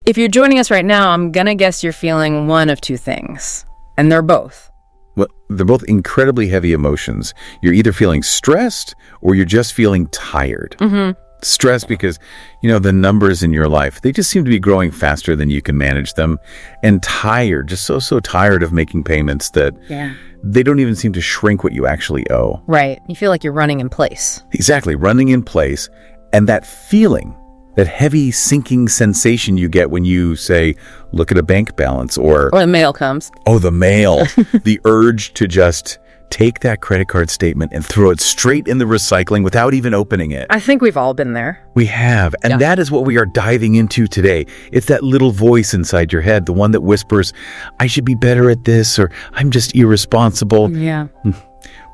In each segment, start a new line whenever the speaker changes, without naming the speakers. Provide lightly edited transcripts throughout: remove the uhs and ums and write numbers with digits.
If you're joining us right now, I'm going to guess you're feeling one of two things, and they're both.
Well, they're both incredibly heavy emotions. You're either feeling stressed or you're just feeling tired. Stressed because, the numbers in your life, they just seem to be growing faster than you can manage them. And tired, just so tired of making payments that they don't even seem to shrink what you actually owe.
Right. You feel like you're running in place.
Exactly. Running in place. And that feeling, that heavy sinking sensation you get when you say, look at a bank balance or
the mail comes.
Oh, the mail. The urge to just take that credit card statement and throw it straight in the recycling without even opening it.
I think we've all been there.
We have. And that is what we are diving into today. It's that little voice inside your head, the one that whispers, I should be better at this, or I'm just irresponsible.
Yeah.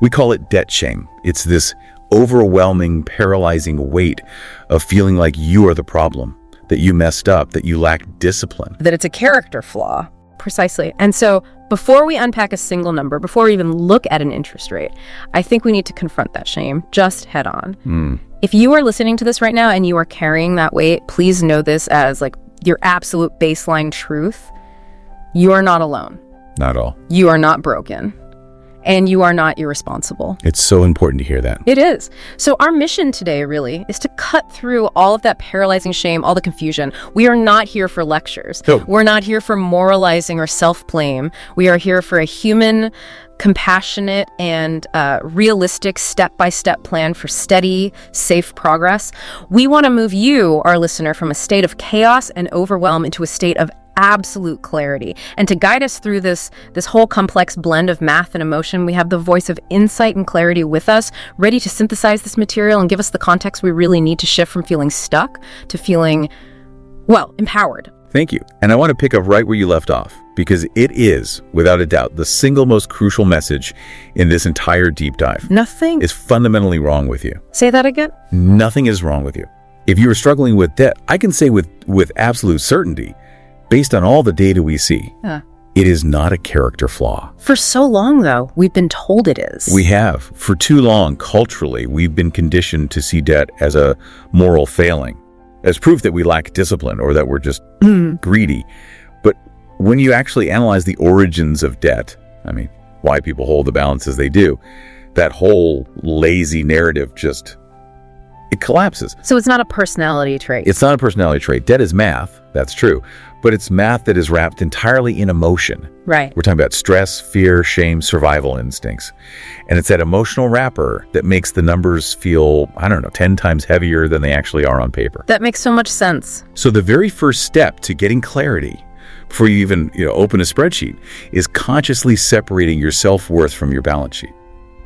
We call it debt shame. It's this overwhelming, paralyzing weight of feeling like you are the problem, that you messed up, that you lack discipline.
That it's a character flaw. Precisely. And so before we unpack a single number, before we even look at an interest rate, I think we need to confront that shame just head on. If you are listening to this right now and you are carrying that weight, please know this as like your absolute baseline truth. You are not alone.
Not all.
You are not broken. And you are not irresponsible.
It's so important to hear that.
It is. So our mission today really is to cut through all of that paralyzing shame, all the confusion. We are not here for lectures.
No.
We're not here for moralizing or self-blame. We are here for a human, compassionate, and realistic step-by-step plan for steady, safe progress. We want to move you, our listener, from a state of chaos and overwhelm into a state of absolute clarity. And to guide us through this whole complex blend of math and emotion, we have the voice of insight and clarity with us, ready to synthesize this material and give us the context we really need to shift from feeling stuck to feeling, empowered.
Thank you. And I want to pick up right where you left off, because it is, without a doubt, the single most crucial message in this entire deep dive.
Nothing
is fundamentally wrong with you.
Say that again?
Nothing is wrong with you. If you are struggling with debt, I can say with absolute certainty, based on all the data we see, it is not a character flaw.
For so long, though, we've been told it is.
We have. For too long, culturally, we've been conditioned to see debt as a moral failing, as proof that we lack discipline or that we're just greedy. But when you actually analyze the origins of debt, why people hold the balances they do, that whole lazy narrative it collapses.
So it's not a personality trait.
It's not a personality trait. Debt is math, that's true. But it's math that is wrapped entirely in emotion.
Right.
We're talking about stress, fear, shame, survival instincts. And it's that emotional wrapper that makes the numbers feel, 10 times heavier than they actually are on paper.
That makes so much sense.
So the very first step to getting clarity, before you even open a spreadsheet, is consciously separating your self-worth from your balance sheet.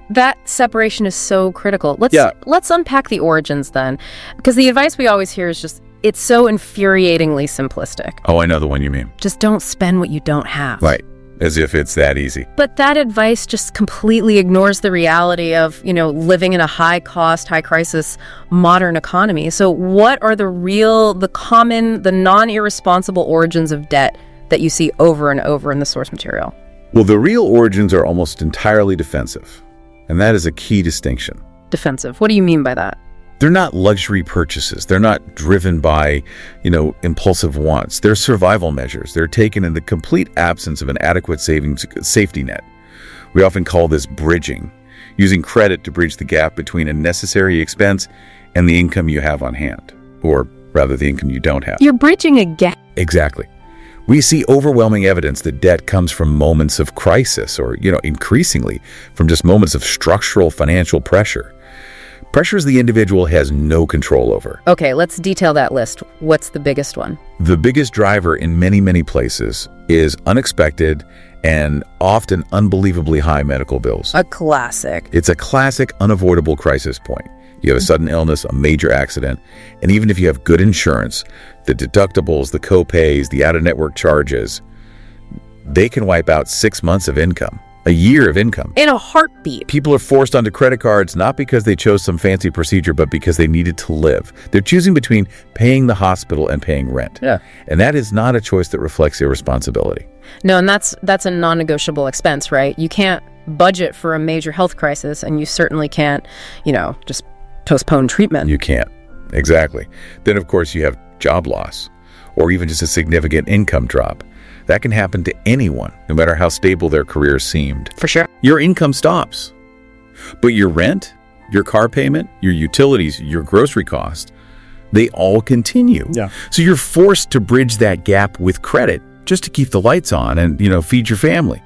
That separation is so critical. Let's unpack the origins then, because the advice we always hear is just, it's so infuriatingly simplistic.
Oh, I know the one you mean.
Just don't spend what you don't have.
Right. As if it's that easy.
But that advice just completely ignores the reality of, living in a high-cost, high-crisis modern economy. So what are the common, the non-irresponsible origins of debt that you see over and over in the source material?
Well, the real origins are almost entirely defensive. And that is a key distinction.
Defensive. What do you mean by that?
They're not luxury purchases. They're not driven by, impulsive wants. They're survival measures. They're taken in the complete absence of an adequate safety net. We often call this bridging, using credit to bridge the gap between a necessary expense and the income you have on hand, or rather the income you don't have.
You're bridging a gap.
Exactly. We see overwhelming evidence that debt comes from moments of crisis or, increasingly from just moments of structural financial pressure. Pressures the individual has no control over.
Okay, let's detail that list. What's the biggest one?
The biggest driver in many, many places is unexpected and often unbelievably high medical bills.
A classic.
It's a classic unavoidable crisis point. You have a sudden illness, a major accident, and even if you have good insurance, the deductibles, the co-pays, the out-of-network charges, they can wipe out 6 months of income, a year of income.
In a heartbeat.
People are forced onto credit cards not because they chose some fancy procedure, but because they needed to live. They're choosing between paying the hospital and paying rent.
Yeah.
And that is not a choice that reflects irresponsibility.
No, and that's a non-negotiable expense, right? You can't budget for a major health crisis, and you certainly can't, just postpone treatment.
You can't. Exactly. Then, of course, you have job loss or even just a significant income drop. That can happen to anyone, no matter how stable their career seemed.
For sure.
Your income stops, but your rent, your car payment, your utilities, your grocery cost, they all continue.
Yeah.
So you're forced to bridge that gap with credit just to keep the lights on and, feed your family.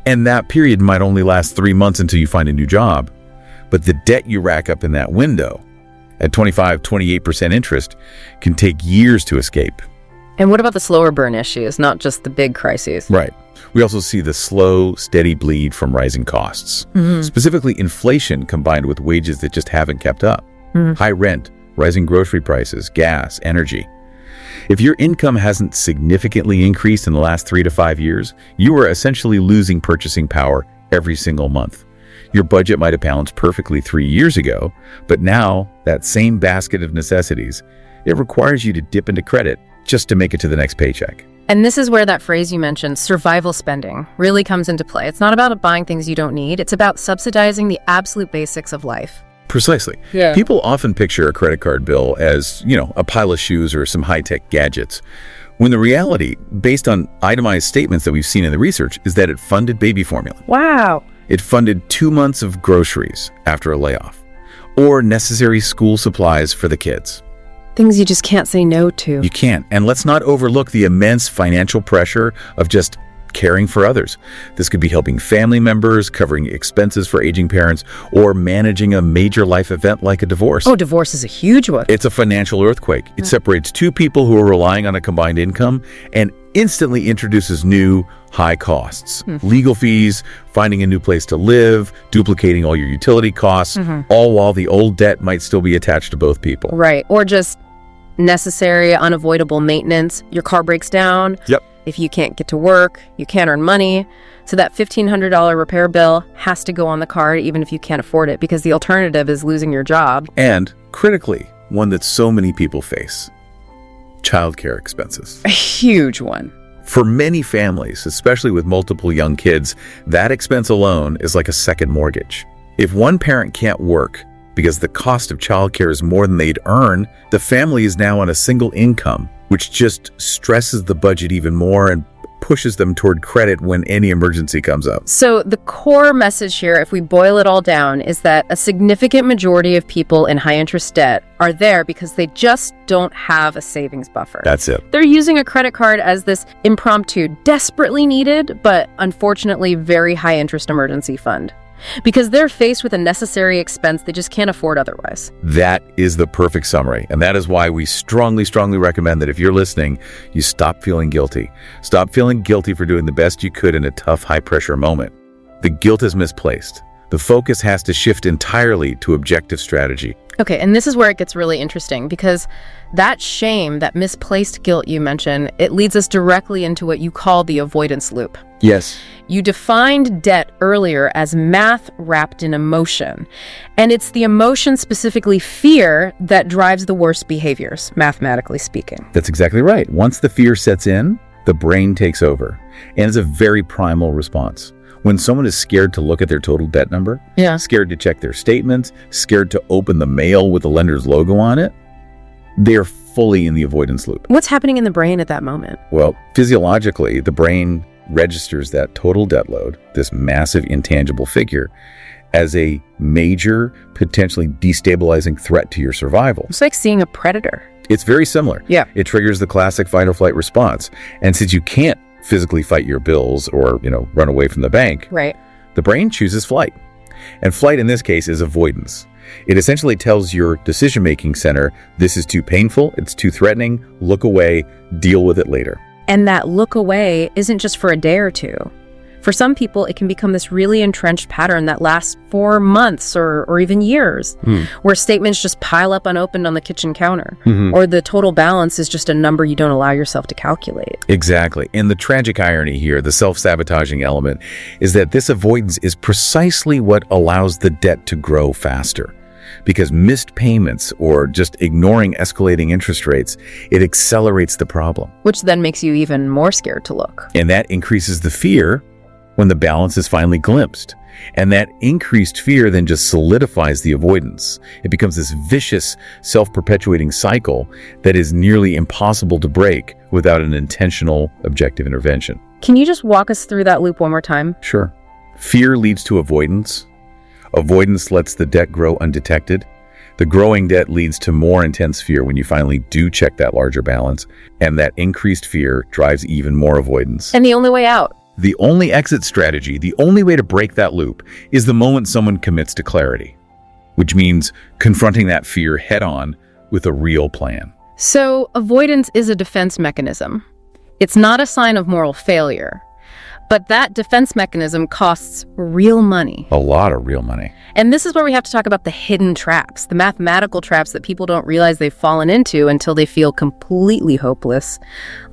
And that period might only last 3 months until you find a new job. But the debt you rack up in that window at 28% interest can take years to escape.
And what about the slower burn issues, not just the big crises?
Right. We also see the slow, steady bleed from rising costs, specifically inflation combined with wages that just haven't kept up. High rent, rising grocery prices, gas, energy. If your income hasn't significantly increased in the last 3 to 5 years, you are essentially losing purchasing power every single month. Your budget might have balanced perfectly 3 years ago, but now that same basket of necessities, it requires you to dip into credit just to make it to the next paycheck.
And this is where that phrase you mentioned, survival spending, really comes into play. It's not about buying things you don't need. It's about subsidizing the absolute basics of life.
Precisely.
Yeah.
People often picture a credit card bill as, a pile of shoes or some high-tech gadgets, when the reality, based on itemized statements that we've seen in the research, is that it funded baby formula.
Wow.
It funded 2 months of groceries after a layoff, or necessary school supplies for the kids.
Things you just can't say no to.
You can't. And let's not overlook the immense financial pressure of just caring for others. This could be helping family members, covering expenses for aging parents, or managing a major life event like a divorce.
Oh, divorce is a huge one.
It's a financial earthquake. It separates two people who are relying on a combined income and instantly introduces new high costs. Legal fees, finding a new place to live, duplicating all your utility costs, all while the old debt might still be attached to both people.
Right. Or just necessary, unavoidable maintenance. Your car breaks down.
Yep.
If you can't get to work, you can't earn money. So that $1,500 repair bill has to go on the card even if you can't afford it, because the alternative is losing your job.
And critically, one that so many people face: childcare expenses.
A huge one.
For many families, especially with multiple young kids, that expense alone is like a second mortgage. If one parent can't work because the cost of childcare is more than they'd earn, the family is now on a single income, which just stresses the budget even more and pushes them toward credit when any emergency comes up.
So the core message here, if we boil it all down, is that a significant majority of people in high interest debt are there because they just don't have a savings buffer.
That's it.
They're using a credit card as this impromptu, desperately needed, but unfortunately very high interest emergency fund, because they're faced with a necessary expense they just can't afford otherwise.
That is the perfect summary. And that is why we strongly, strongly recommend that if you're listening, you stop feeling guilty. Stop feeling guilty for doing the best you could in a tough, high-pressure moment. The guilt is misplaced. The focus has to shift entirely to objective strategy.
Okay, and this is where it gets really interesting, because that shame, that misplaced guilt you mentioned, it leads us directly into what you call the avoidance loop.
Yes.
You defined debt earlier as math wrapped in emotion. And it's the emotion, specifically fear, that drives the worst behaviors, mathematically speaking.
That's exactly right. Once the fear sets in, the brain takes over. And it's a very primal response. When someone is scared to look at their total debt number, scared to check their statements, scared to open the mail with the lender's logo on it, they're fully in the avoidance loop.
What's happening in the brain at that moment?
Well, physiologically, the brain registers that total debt load, this massive intangible figure, as a major, potentially destabilizing threat to your survival.
It's like seeing a predator.
It's very similar.
Yeah.
It triggers the classic fight or flight response. And since you can't physically fight your bills or, run away from the bank,
Right.
the brain chooses flight. And flight in this case is avoidance. It essentially tells your decision-making center, this is too painful, it's too threatening, look away, deal with it later.
And that look away isn't just for a day or two. For some people, it can become this really entrenched pattern that lasts for months or even years, where statements just pile up unopened on the kitchen counter, or the total balance is just a number you don't allow yourself to calculate.
Exactly. And the tragic irony here, the self-sabotaging element, is that this avoidance is precisely what allows the debt to grow faster. Because missed payments or just ignoring escalating interest rates, it accelerates the problem.
Which then makes you even more scared to look.
And that increases the fear when the balance is finally glimpsed. And that increased fear then just solidifies the avoidance. It becomes this vicious, self-perpetuating cycle that is nearly impossible to break without an intentional, objective intervention.
Can you just walk us through that loop one more time?
Sure. Fear leads to avoidance. Avoidance lets the debt grow undetected. The growing debt leads to more intense fear when you finally do check that larger balance, and that increased fear drives even more avoidance.
And the only way out?
The only exit strategy, the only way to break that loop, is the moment someone commits to clarity, which means confronting that fear head-on with a real plan.
So, avoidance is a defense mechanism. It's not a sign of moral failure. But that defense mechanism costs real money.
A lot of real money.
And this is where we have to talk about the hidden traps, the mathematical traps that people don't realize they've fallen into until they feel completely hopeless.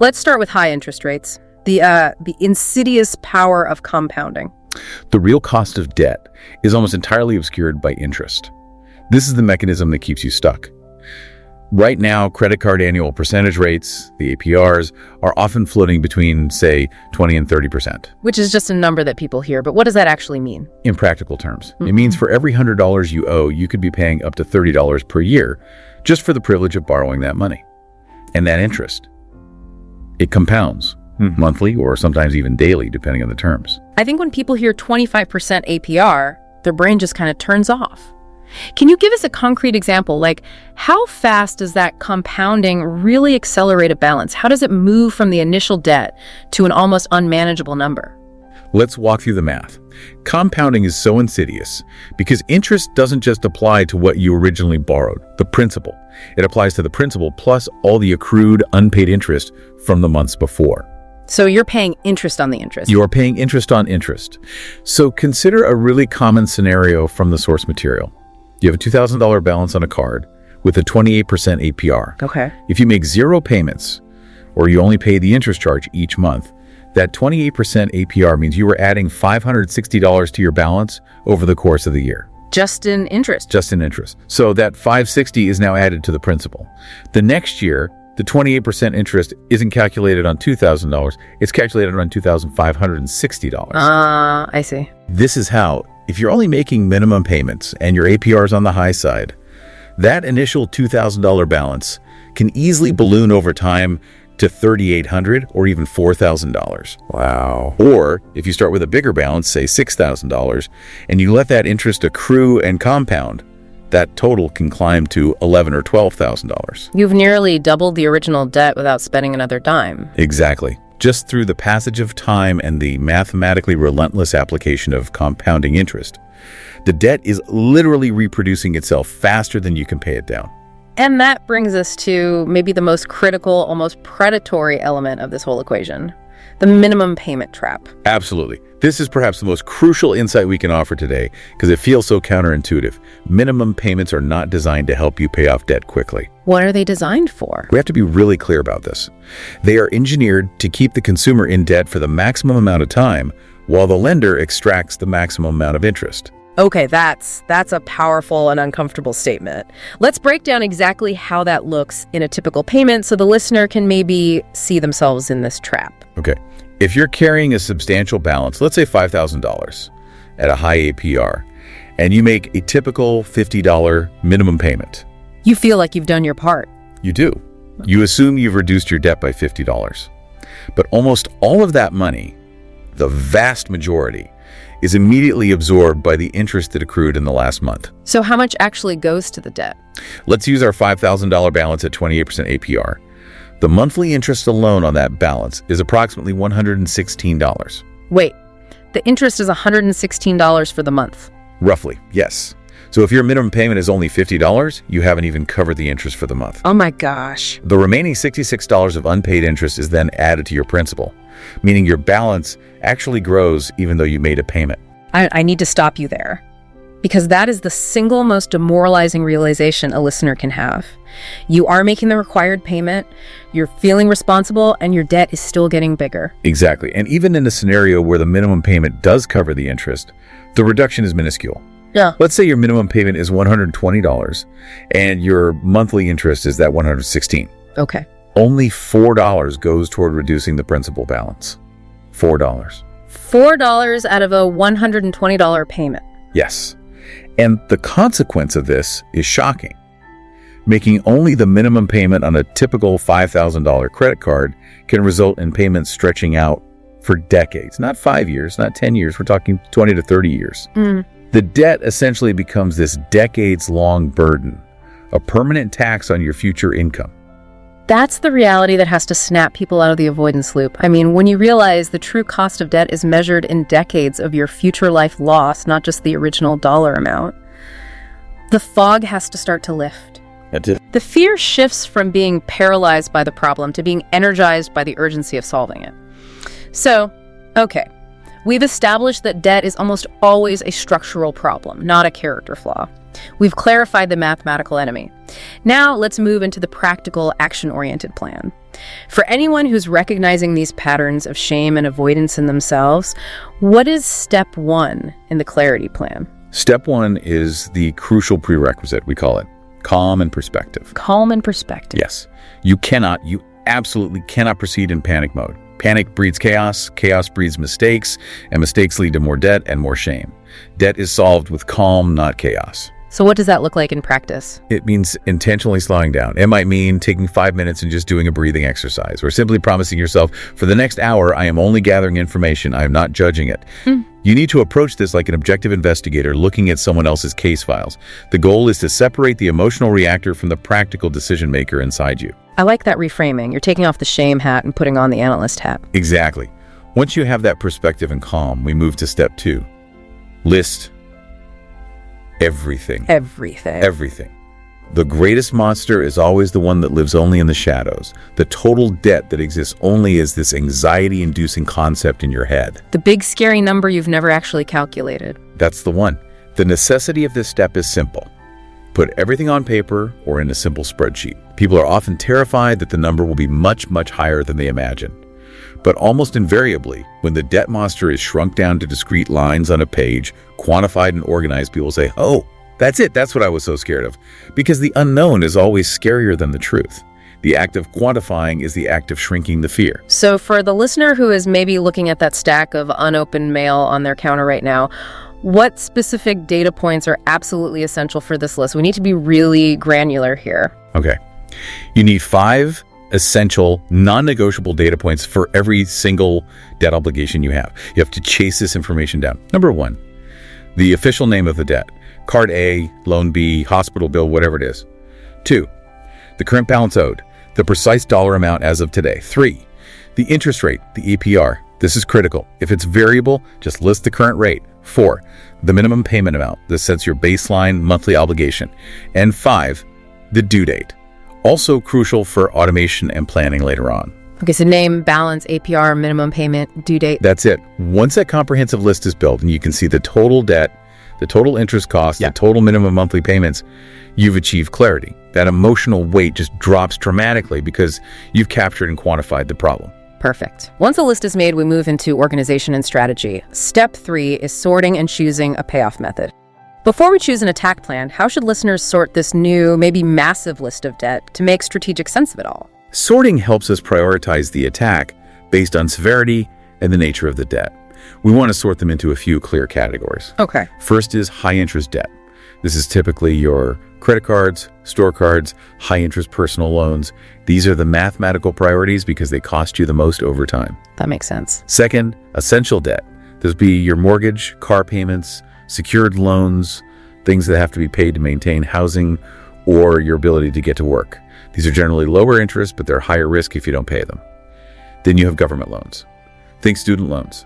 Let's start with high interest rates. The insidious power of compounding.
The real cost of debt is almost entirely obscured by interest. This is the mechanism that keeps you stuck. Right now, credit card annual percentage rates, the APRs, are often floating between, say, 20 and 30%.
Which is just a number that people hear, but what does that actually mean?
In practical terms, it means for every $100 you owe, you could be paying up to $30 per year just for the privilege of borrowing that money. And that interest, it compounds monthly or sometimes even daily, depending on the terms.
I think when people hear 25% APR, their brain just kind of turns off. Can you give us a concrete example? Like, how fast does that compounding really accelerate a balance? How does it move from the initial debt to an almost unmanageable number?
Let's walk through the math. Compounding is so insidious because interest doesn't just apply to what you originally borrowed, the principal. It applies to the principal plus all the accrued unpaid interest from the months before.
So you're paying interest on the interest.
You are paying interest on interest. So consider a really common scenario from the source material. You have a $2,000 balance on a card with a 28% APR.
Okay.
If you make 0 payments, or you only pay the interest charge each month, that 28% APR means you are adding $560 to your balance over the course of the year.
Just in interest?
Just in interest. So that $560 is now added to the principal. The next year, the 28% interest isn't calculated on $2,000, it's calculated on $2,560.
I see.
This is how, if you're only making minimum payments and your APR is on the high side, that initial $2,000 balance can easily balloon over time to $3,800 or even $4,000.
Wow.
Or if you start with a bigger balance, say $6,000, and you let that interest accrue and compound, that total can climb to $11,000 or $12,000.
You've nearly doubled the original debt without spending another dime.
Exactly. Just through the passage of time and the mathematically relentless application of compounding interest. The debt is literally reproducing itself faster than you can pay it down.
And that brings us to maybe the most critical, almost predatory element of this whole equation, the minimum payment trap.
Absolutely. This is perhaps the most crucial insight we can offer today because it feels so counterintuitive. Minimum payments are not designed to help you pay off debt quickly.
What are they designed for?
We have to be really clear about this. They are engineered to keep the consumer in debt for the maximum amount of time while the lender extracts the maximum amount of interest.
Okay, that's a powerful and uncomfortable statement. Let's break down exactly how that looks in a typical payment so the listener can maybe see themselves in this trap.
Okay. If you're carrying a substantial balance, let's say $5,000 at a high APR, and you make a typical $50 minimum payment.
You feel like you've done your part.
You do. You assume you've reduced your debt by $50. But almost all of that money, the vast majority, is immediately absorbed by the interest that accrued in the last month.
So how much actually goes to the debt?
Let's use our $5,000 balance at 28% APR. The monthly interest alone on that balance is approximately $116.
Wait, the interest is $116 for the month?
Roughly, yes. So if your minimum payment is only $50, you haven't even covered the interest for the month.
Oh my gosh.
The remaining $66 of unpaid interest is then added to your principal, meaning your balance actually grows even though you made a payment.
I need to stop you there, because that is the single most demoralizing realization a listener can have. You are making the required payment, you're feeling responsible, and your debt is still getting bigger.
Exactly. And even in a scenario where the minimum payment does cover the interest, the reduction is minuscule.
Yeah.
Let's say your minimum payment is $120 and your monthly interest is that $116.
Okay.
Only $4 goes toward reducing the principal balance. $4.
$4 out of a $120 payment.
Yes. And the consequence of this is shocking. Making only the minimum payment on a typical $5,000 credit card can result in payments stretching out for decades. Not 5 years, not 10 years. We're talking 20 to 30 years. The debt essentially becomes this decades-long burden, a permanent tax on your future income.
That's the reality that has to snap people out of the avoidance loop. I mean, when you realize the true cost of debt is measured in decades of your future life loss, not just the original dollar amount, the fog has to start to lift.
That's it.
The fear shifts from being paralyzed by the problem to being energized by the urgency of solving it. So, okay, we've established that debt is almost always a structural problem, not a character flaw. We've clarified the mathematical enemy. Now let's move into the practical, action-oriented plan. For anyone who's recognizing these patterns of shame and avoidance in themselves, what is step one in the clarity plan?
Step one is the crucial prerequisite, we call it. Calm and perspective.
Calm and perspective.
Yes. You absolutely cannot proceed in panic mode. Panic breeds chaos, chaos breeds mistakes, and mistakes lead to more debt and more shame. Debt is solved with calm, not chaos.
So what does that look like in practice?
It means intentionally slowing down. It might mean taking 5 minutes and just doing a breathing exercise, or simply promising yourself, for the next hour, I am only gathering information, I am not judging it. You need to approach this like an objective investigator looking at someone else's case files. The goal is to separate the emotional reactor from the practical decision maker inside you.
I like that reframing. You're taking off the shame hat and putting on the analyst hat.
Exactly. Once you have that perspective and calm, we move to step 2. List everything. Everything. The greatest monster is always the one that lives only in the shadows. The total debt that exists only as this anxiety-inducing concept in your head.
The big scary number you've never actually calculated.
That's the one. The necessity of this step is simple. Put everything on paper or in a simple spreadsheet. People are often terrified that the number will be much, much higher than they imagine. But almost invariably, when the debt monster is shrunk down to discrete lines on a page, quantified and organized, people say, oh, that's it. That's what I was so scared of. Because the unknown is always scarier than the truth. The act of quantifying is the act of shrinking the fear.
So for the listener who is maybe looking at that stack of unopened mail on their counter right now, what specific data points are absolutely essential for this list? We need to be really granular here.
Okay. You need 5 essential, non-negotiable data points for every single debt obligation you have. You have to chase this information down. Number 1, the official name of the debt. Card A, loan B, hospital bill, whatever it is. 2, the current balance owed, the precise dollar amount as of today. 3, the interest rate, the APR. This is critical. If it's variable, just list the current rate. 4, the minimum payment amount. This sets your baseline monthly obligation. And 5, the due date. Also crucial for automation and planning later on.
Okay, so name, balance, APR, minimum payment, due date.
That's it. Once that comprehensive list is built and you can see the total debt, the total interest cost, the total minimum monthly payments, you've achieved clarity. That emotional weight just drops dramatically because you've captured and quantified the problem.
Perfect. Once a list is made, we move into organization and strategy. Step 3 is sorting and choosing a payoff method. Before we choose an attack plan, how should listeners sort this new, maybe massive list of debt to make strategic sense of it all?
Sorting helps us prioritize the attack based on severity and the nature of the debt. We want to sort them into a few clear categories.
Okay.
First is high-interest debt. This is typically your credit cards, store cards, high-interest personal loans. These are the mathematical priorities because they cost you the most over time.
That makes sense.
Second, essential debt. This would be your mortgage, car payments, secured loans, things that have to be paid to maintain housing or your ability to get to work. These are generally lower interest, but they're higher risk if you don't pay them. Then you have government loans. Think student loans.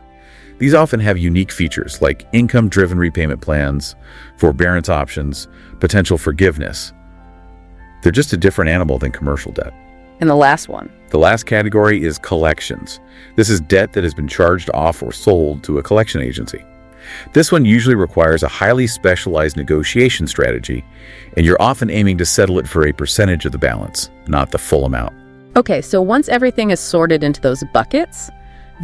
These often have unique features like income-driven repayment plans, forbearance options, potential forgiveness. They're just a different animal than commercial debt.
And the last one?
The last category is collections. This is debt that has been charged off or sold to a collection agency. This one usually requires a highly specialized negotiation strategy, and you're often aiming to settle it for a percentage of the balance, not the full amount.
Okay, so once everything is sorted into those buckets,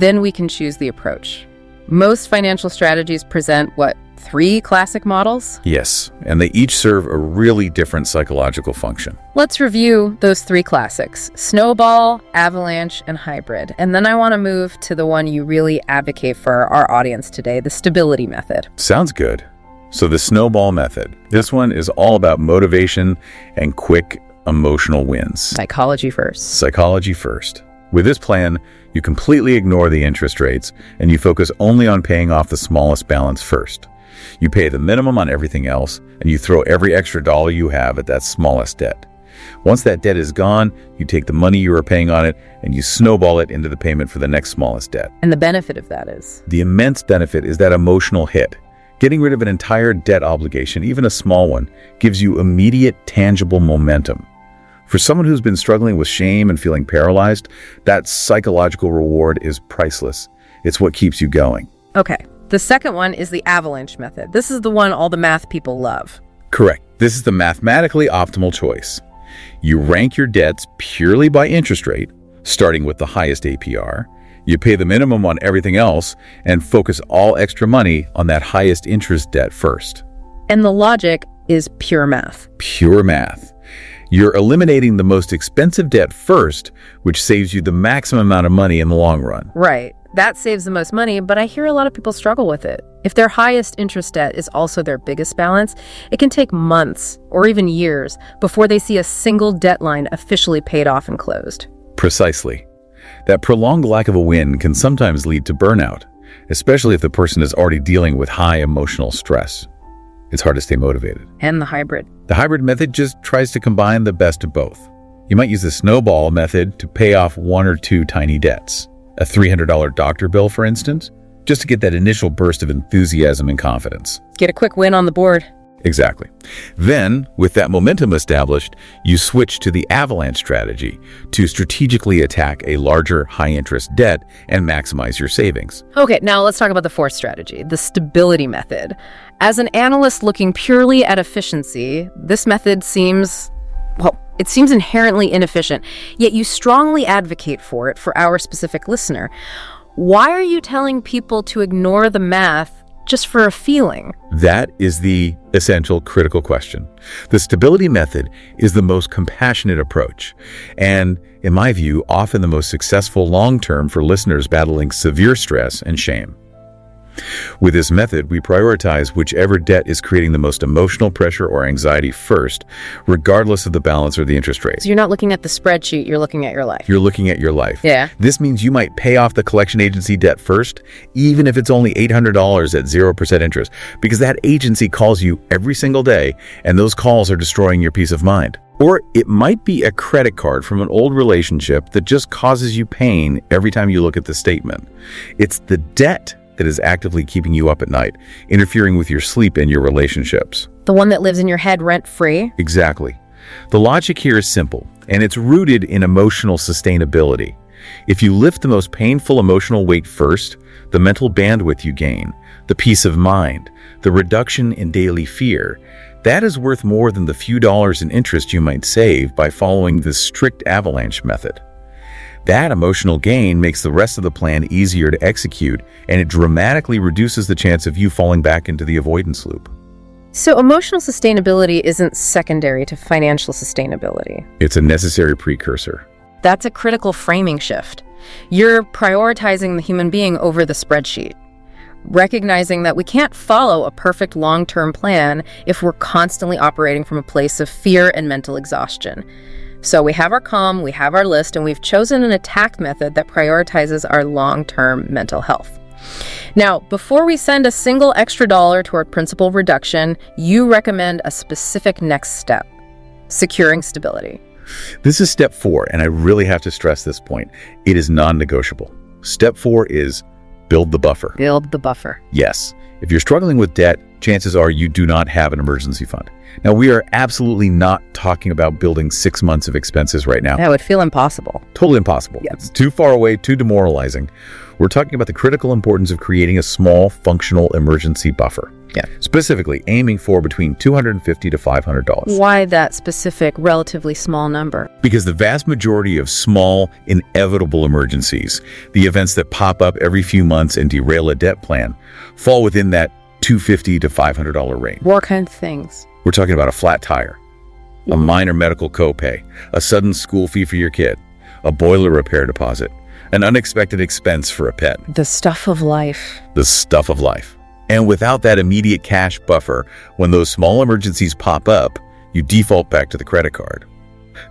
then we can choose the approach. Most financial strategies present what 3 classic models?
Yes, and they each serve a really different psychological function.
Let's review those 3 classics: snowball, avalanche, and hybrid. And then I want to move to the one you really advocate for our audience today, the stability method.
Sounds good. So the snowball method. This one is all about motivation and quick emotional wins.
Psychology first.
Psychology first. With this plan, you completely ignore the interest rates and you focus only on paying off the smallest balance first. You pay the minimum on everything else and you throw every extra dollar you have at that smallest debt. Once that debt is gone, you take the money you are paying on it and you snowball it into the payment for the next smallest debt.
And the benefit of that is?
The immense benefit is that emotional hit. Getting rid of an entire debt obligation, even a small one, gives you immediate, tangible momentum. For someone who's been struggling with shame and feeling paralyzed, that psychological reward is priceless. It's what keeps you going.
Okay. The second one is the avalanche method. This is the one all the math people love.
Correct. This is the mathematically optimal choice. You rank your debts purely by interest rate, starting with the highest APR. You pay the minimum on everything else and focus all extra money on that highest interest debt first.
And the logic is pure math.
Pure math. You're eliminating the most expensive debt first, which saves you the maximum amount of money in the long run.
Right. That saves the most money, but I hear a lot of people struggle with it. If their highest interest debt is also their biggest balance, it can take months or even years before they see a single debt line officially paid off and closed.
Precisely. That prolonged lack of a win can sometimes lead to burnout, especially if the person is already dealing with high emotional stress. It's hard to stay motivated.
And the hybrid.
The hybrid method just tries to combine the best of both. You might use the snowball method to pay off 1 or 2 tiny debts. A $300 doctor bill, for instance, just to get that initial burst of enthusiasm and confidence.
Get a quick win on the board.
Exactly. Then, with that momentum established, you switch to the avalanche strategy to strategically attack a larger high-interest debt and maximize your savings.
Okay, now let's talk about the fourth strategy, the stability method. As an analyst looking purely at efficiency, this method seems inherently inefficient, yet you strongly advocate for it for our specific listener. Why are you telling people to ignore the math just for a feeling?
That is the essential critical question. The stability method is the most compassionate approach, and in my view, often the most successful long-term for listeners battling severe stress and shame. With this method, we prioritize whichever debt is creating the most emotional pressure or anxiety first, regardless of the balance or the interest rate.
So you're not looking at the spreadsheet, you're looking at your life.
You're looking at your life.
Yeah.
This means you might pay off the collection agency debt first, even if it's only $800 at 0% interest, because that agency calls you every single day, and those calls are destroying your peace of mind. Or it might be a credit card from an old relationship that just causes you pain every time you look at the statement. It's the debt that is actively keeping you up at night, interfering with your sleep and your relationships.
The one that lives in your head rent-free?
Exactly. The logic here is simple, and it's rooted in emotional sustainability. If you lift the most painful emotional weight first, the mental bandwidth you gain, the peace of mind, the reduction in daily fear, that is worth more than the few dollars in interest you might save by following the strict avalanche method. That emotional gain makes the rest of the plan easier to execute, and it dramatically reduces the chance of you falling back into the avoidance loop.
So emotional sustainability isn't secondary to financial sustainability.
It's a necessary precursor.
That's a critical framing shift. You're prioritizing the human being over the spreadsheet, recognizing that we can't follow a perfect long-term plan if we're constantly operating from a place of fear and mental exhaustion. So we have our calm, we have our list, and we've chosen an attack method that prioritizes our long-term mental health. Now, before we send a single extra dollar toward principal reduction, you recommend a specific next step: securing stability.
This is step 4, and I really have to stress this point. It is non-negotiable. Step 4 is build the buffer.
Build the buffer.
Yes. If you're struggling with debt, chances are you do not have an emergency fund. Now, we are absolutely not talking about building 6 months of expenses right now.
That would feel impossible.
Totally impossible.
Yep.
It's too far away, too demoralizing. We're talking about the critical importance of creating a small, functional emergency buffer.
Yeah.
Specifically, aiming for between $250 to $500.
Why that specific, relatively small number?
Because the vast majority of small, inevitable emergencies, the events that pop up every few months and derail a debt plan, fall within that $250 to $500 range.
What kind of things?
We're talking about a flat tire, a minor medical copay, a sudden school fee for your kid, a boiler repair deposit, an unexpected expense for a pet.
The stuff of life.
The stuff of life. And without that immediate cash buffer, when those small emergencies pop up, you default back to the credit card.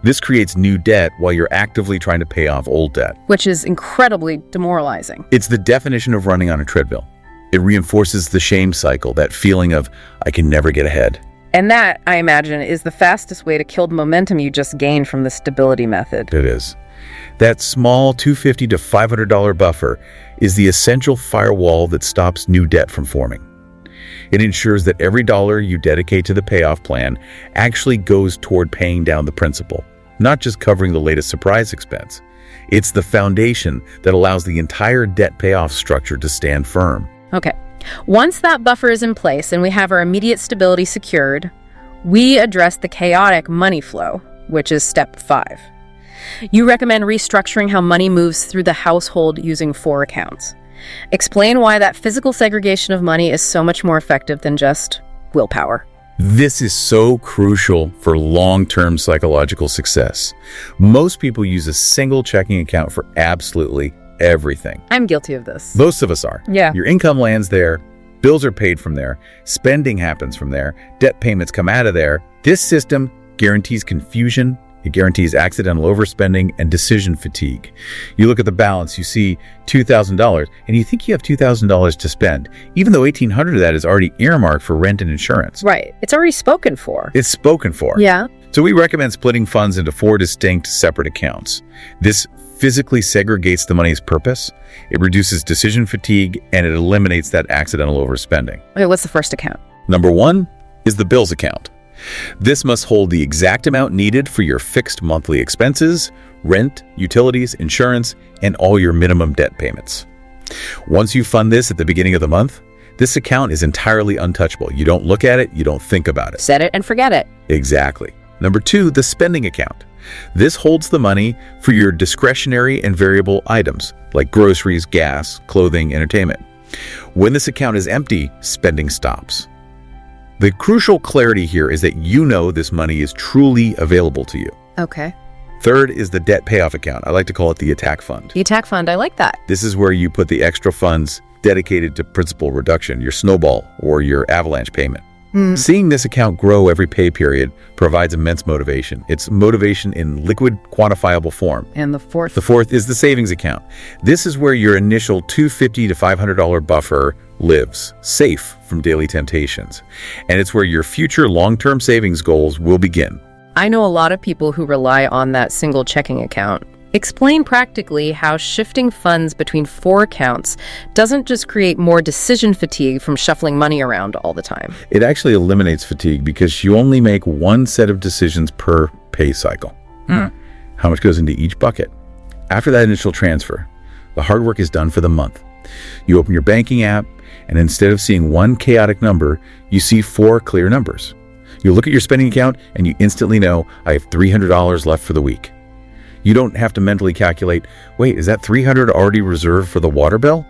This creates new debt while you're actively trying to pay off old debt.
Which is incredibly demoralizing.
It's the definition of running on a treadmill. It reinforces the shame cycle, that feeling of, I can never get ahead.
And that, I imagine, is the fastest way to kill the momentum you just gained from the stability method.
It is. That small $250 to $500 buffer is the essential firewall that stops new debt from forming. It ensures that every dollar you dedicate to the payoff plan actually goes toward paying down the principal, not just covering the latest surprise expense. It's the foundation that allows the entire debt payoff structure to stand firm.
Okay. Once that buffer is in place and we have our immediate stability secured, we address the chaotic money flow, which is step 5. You recommend restructuring how money moves through the household using 4 accounts. Explain why that physical segregation of money is so much more effective than just willpower.
This is so crucial for long-term psychological success. Most people use a single checking account for absolutely everything.
I'm guilty of this.
Most of us are.
Yeah.
Your income lands there, bills are paid from there, spending happens from there, debt payments come out of there. This system guarantees confusion. It guarantees accidental overspending and decision fatigue. You look at the balance, you see $2,000, and you think you have $2,000 to spend, even though $1,800 of that is already earmarked for rent and insurance.
Right. It's already spoken for.
It's spoken for.
Yeah.
So we recommend splitting funds into 4 distinct, separate accounts. This physically segregates the money's purpose, it reduces decision fatigue, and it eliminates that accidental overspending.
Okay, what's the first account?
Number 1 is the bills account. This must hold the exact amount needed for your fixed monthly expenses, rent, utilities, insurance, and all your minimum debt payments. Once you fund this at the beginning of the month, this account is entirely untouchable. You don't look at it, you don't think about it.
Set it and forget it.
Exactly. Number 2, the spending account. This holds the money for your discretionary and variable items like groceries, gas, clothing, entertainment. When this account is empty, spending stops. The crucial clarity here is that you know this money is truly available to you.
Okay.
Third is the debt payoff account. I like to call it the attack fund.
The attack fund, I like that.
This is where you put the extra funds dedicated to principal reduction, your snowball or your avalanche payment. Seeing this account grow every pay period provides immense motivation. It's motivation in liquid, quantifiable form.
And the fourth?
The fourth is the savings account. This is where your initial $250 to $500 buffer lives, safe from daily temptations. And it's where your future long-term savings goals will begin.
I know a lot of people who rely on that single checking account. Explain practically how shifting funds between 4 accounts doesn't just create more decision fatigue from shuffling money around all the time.
It actually eliminates fatigue because you only make one set of decisions per pay cycle. How much goes into each bucket? After that initial transfer, the hard work is done for the month. You open your banking app, and instead of seeing one chaotic number, you see 4 clear numbers. You look at your spending account, and you instantly know, I have $300 left for the week. You don't have to mentally calculate, wait, is that $300 already reserved for the water bill?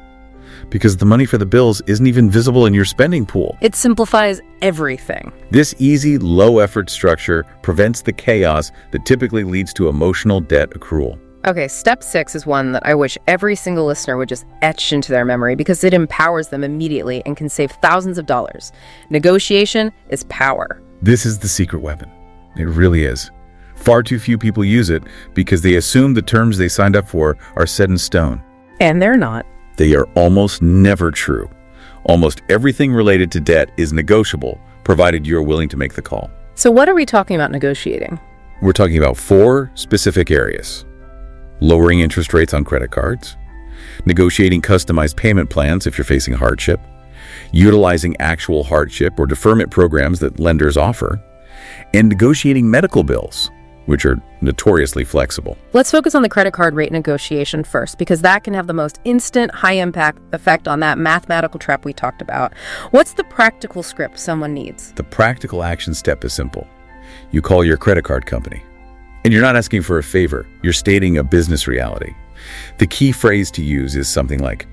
Because the money for the bills isn't even visible in your spending pool.
It simplifies everything.
This easy, low-effort structure prevents the chaos that typically leads to emotional debt accrual.
Okay, step 6 is one that I wish every single listener would just etch into their memory because it empowers them immediately and can save thousands of dollars. Negotiation is power.
This is the secret weapon. It really is. Far too few people use it because they assume the terms they signed up for are set in stone.
And they're not.
They are almost never true. Almost everything related to debt is negotiable, provided you're willing to make the call.
So what are we talking about negotiating?
We're talking about 4 specific areas. Lowering interest rates on credit cards, negotiating customized payment plans if you're facing hardship, utilizing actual hardship or deferment programs that lenders offer, and negotiating medical bills, which are notoriously flexible.
Let's focus on the credit card rate negotiation first, because that can have the most instant, high-impact effect on that mathematical trap we talked about. What's the practical script someone needs?
The practical action step is simple. You call your credit card company. And you're not asking for a favor. You're stating a business reality. The key phrase to use is something like,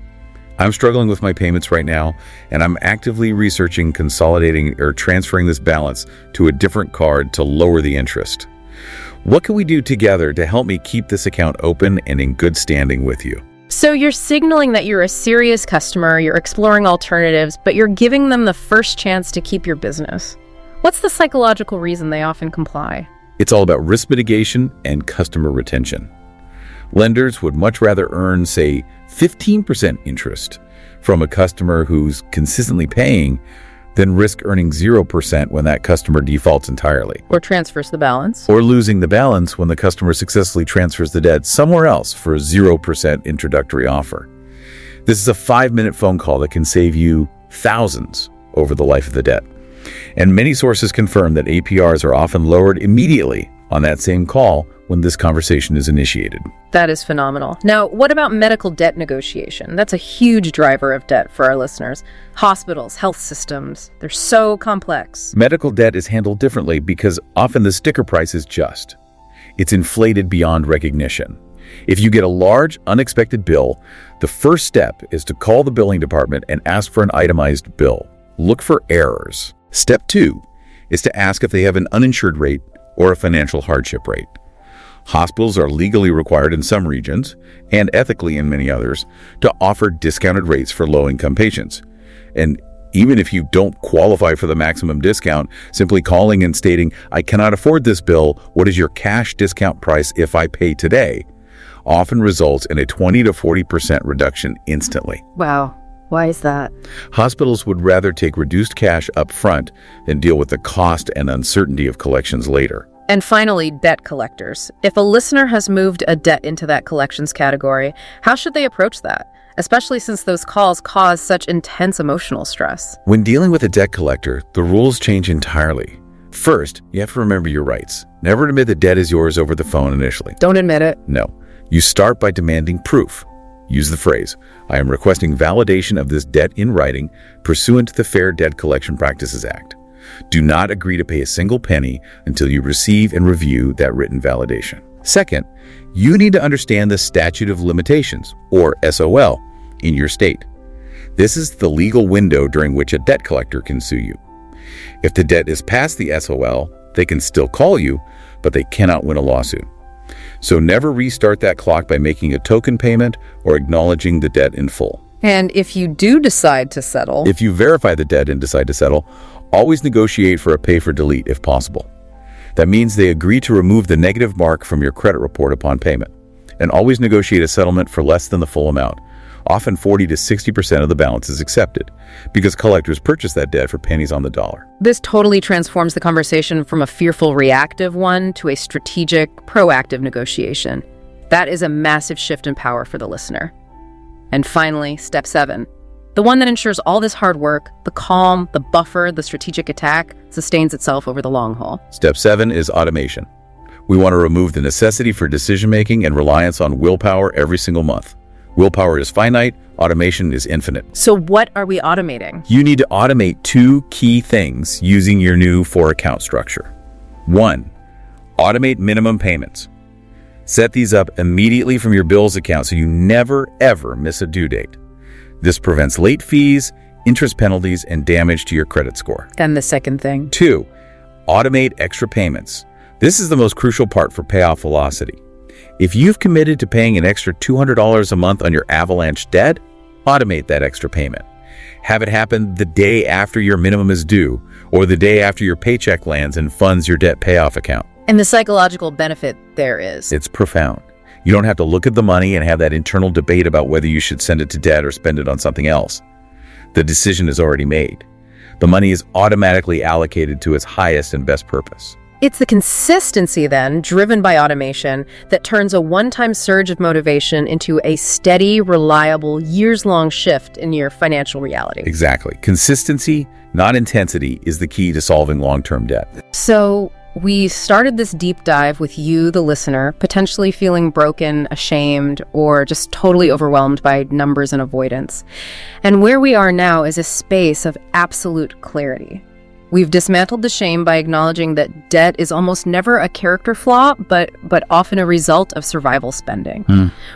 I'm struggling with my payments right now, and I'm actively researching consolidating or transferring this balance to a different card to lower the interest. What can we do together to help me keep this account open and in good standing with you?
So you're signaling that you're a serious customer, you're exploring alternatives, but you're giving them the first chance to keep your business. What's the psychological reason they often comply?
It's all about risk mitigation and customer retention. Lenders would much rather earn, say, 15% interest from a customer who's consistently paying than risk earning 0% when that customer defaults entirely.
Or transfers the balance.
Or losing the balance when the customer successfully transfers the debt somewhere else for a 0% introductory offer. This is a 5-minute phone call that can save you thousands over the life of the debt. And many sources confirm that APRs are often lowered immediately on that same call when this conversation is initiated.
That is phenomenal. Now, what about medical debt negotiation? That's a huge driver of debt for our listeners. Hospitals, health systems, they're so complex.
Medical debt is handled differently because often the sticker price is just. It's inflated beyond recognition. If you get a large, unexpected bill, the first step is to call the billing department and ask for an itemized bill. Look for errors. Step 2 is to ask if they have an uninsured rate or a financial hardship rate. Hospitals are legally required in some regions, and ethically in many others, to offer discounted rates for low-income patients. And even if you don't qualify for the maximum discount, simply calling and stating, "I cannot afford this bill, what is your cash discount price if I pay today?" often results in a 20 to 40% reduction instantly.
Wow. Why is that?
Hospitals would rather take reduced cash up front than deal with the cost and uncertainty of collections later.
And finally, debt collectors. If a listener has moved a debt into that collections category, how should they approach that? Especially since those calls cause such intense emotional stress.
When dealing with a debt collector, the rules change entirely. First, you have to remember your rights. Never admit the debt is yours over the phone initially.
Don't admit it.
No. You start by demanding proof. Use the phrase, "I am requesting validation of this debt in writing pursuant to the Fair Debt Collection Practices Act." Do not agree to pay a single penny until you receive and review that written validation. Second, you need to understand the statute of limitations, or SOL, in your state. This is the legal window during which a debt collector can sue you. If the debt is past the SOL, they can still call you, but they cannot win a lawsuit. So never restart that clock by making a token payment or acknowledging the debt in full.
And if you do decide to settle...
If you verify the debt and decide to settle, always negotiate for a pay for delete if possible. That means they agree to remove the negative mark from your credit report upon payment. And always negotiate a settlement for less than the full amount. Often 40 to 60% of the balance is accepted, because collectors purchase that debt for pennies on the dollar.
This totally transforms the conversation from a fearful, reactive one to a strategic, proactive negotiation. That is a massive shift in power for the listener. And finally, step 7. The one that ensures all this hard work, the calm, the buffer, the strategic attack, sustains itself over the long haul.
Step 7 is automation. We want to remove the necessity for decision-making and reliance on willpower every single month. Willpower is finite, automation is infinite.
So what are we automating?
You need to automate 2 key things using your new 4-account structure. 1, automate minimum payments. Set these up immediately from your bills account so you never, ever miss a due date. This prevents late fees, interest penalties, and damage to your credit score.
And the second thing?
2, automate extra payments. This is the most crucial part for payoff velocity. If you've committed to paying an extra $200 a month on your avalanche debt, automate that extra payment. Have it happen the day after your minimum is due, or the day after your paycheck lands and funds your debt payoff account.
And the psychological benefit there is?
It's profound. You don't have to look at the money and have that internal debate about whether you should send it to debt or spend it on something else. The decision is already made. The money is automatically allocated to its highest and best purpose.
It's the consistency, then, driven by automation, that turns a one-time surge of motivation into a steady, reliable, years-long shift in your financial reality.
Exactly. Consistency, not intensity, is the key to solving long-term debt.
So we started this deep dive with you, the listener, potentially feeling broken, ashamed, or just totally overwhelmed by numbers and avoidance. And where we are now is a space of absolute clarity. We've dismantled the shame by acknowledging that debt is almost never a character flaw, but often a result of survival spending.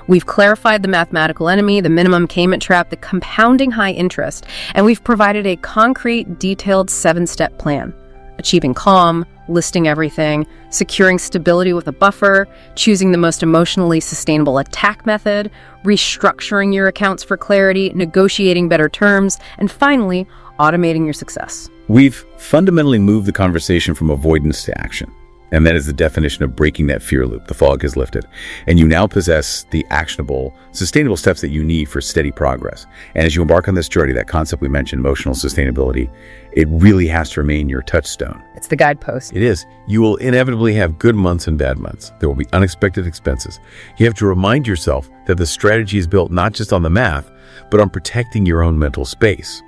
We've clarified the mathematical enemy, the minimum payment trap, the compounding high interest, and we've provided a concrete, detailed 7-step plan. Achieving calm, listing everything, securing stability with a buffer, choosing the most emotionally sustainable attack method, restructuring your accounts for clarity, negotiating better terms, and finally, automating your success.
We've fundamentally moved the conversation from avoidance to action. And that is the definition of breaking that fear loop. The fog has lifted. And you now possess the actionable, sustainable steps that you need for steady progress. And as you embark on this journey, that concept we mentioned, emotional sustainability, it really has to remain your touchstone.
It's the guidepost.
It is. You will inevitably have good months and bad months. There will be unexpected expenses. You have to remind yourself that the strategy is built not just on the math, but on protecting your own mental space.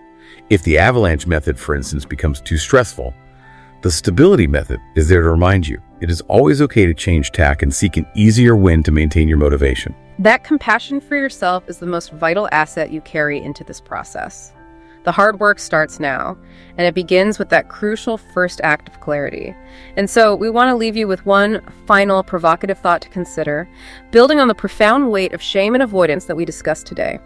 If the avalanche method, for instance, becomes too stressful, the stability method is there to remind you it is always okay to change tack and seek an easier win to maintain your motivation.
That compassion for yourself is the most vital asset you carry into this process. The hard work starts now, and it begins with that crucial first act of clarity. And so we want to leave you with one final provocative thought to consider, building on the profound weight of shame and avoidance that we discussed today.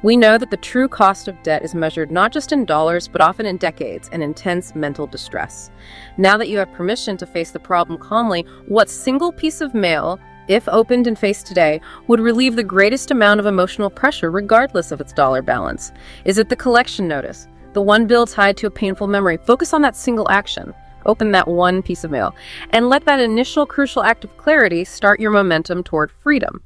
We know that the true cost of debt is measured not just in dollars, but often in decades and intense mental distress. Now that you have permission to face the problem calmly, what single piece of mail, if opened and faced today, would relieve the greatest amount of emotional pressure regardless of its dollar balance? Is it the collection notice? The one bill tied to a painful memory? Focus on that single action. Open that one piece of mail. And let that initial crucial act of clarity start your momentum toward freedom.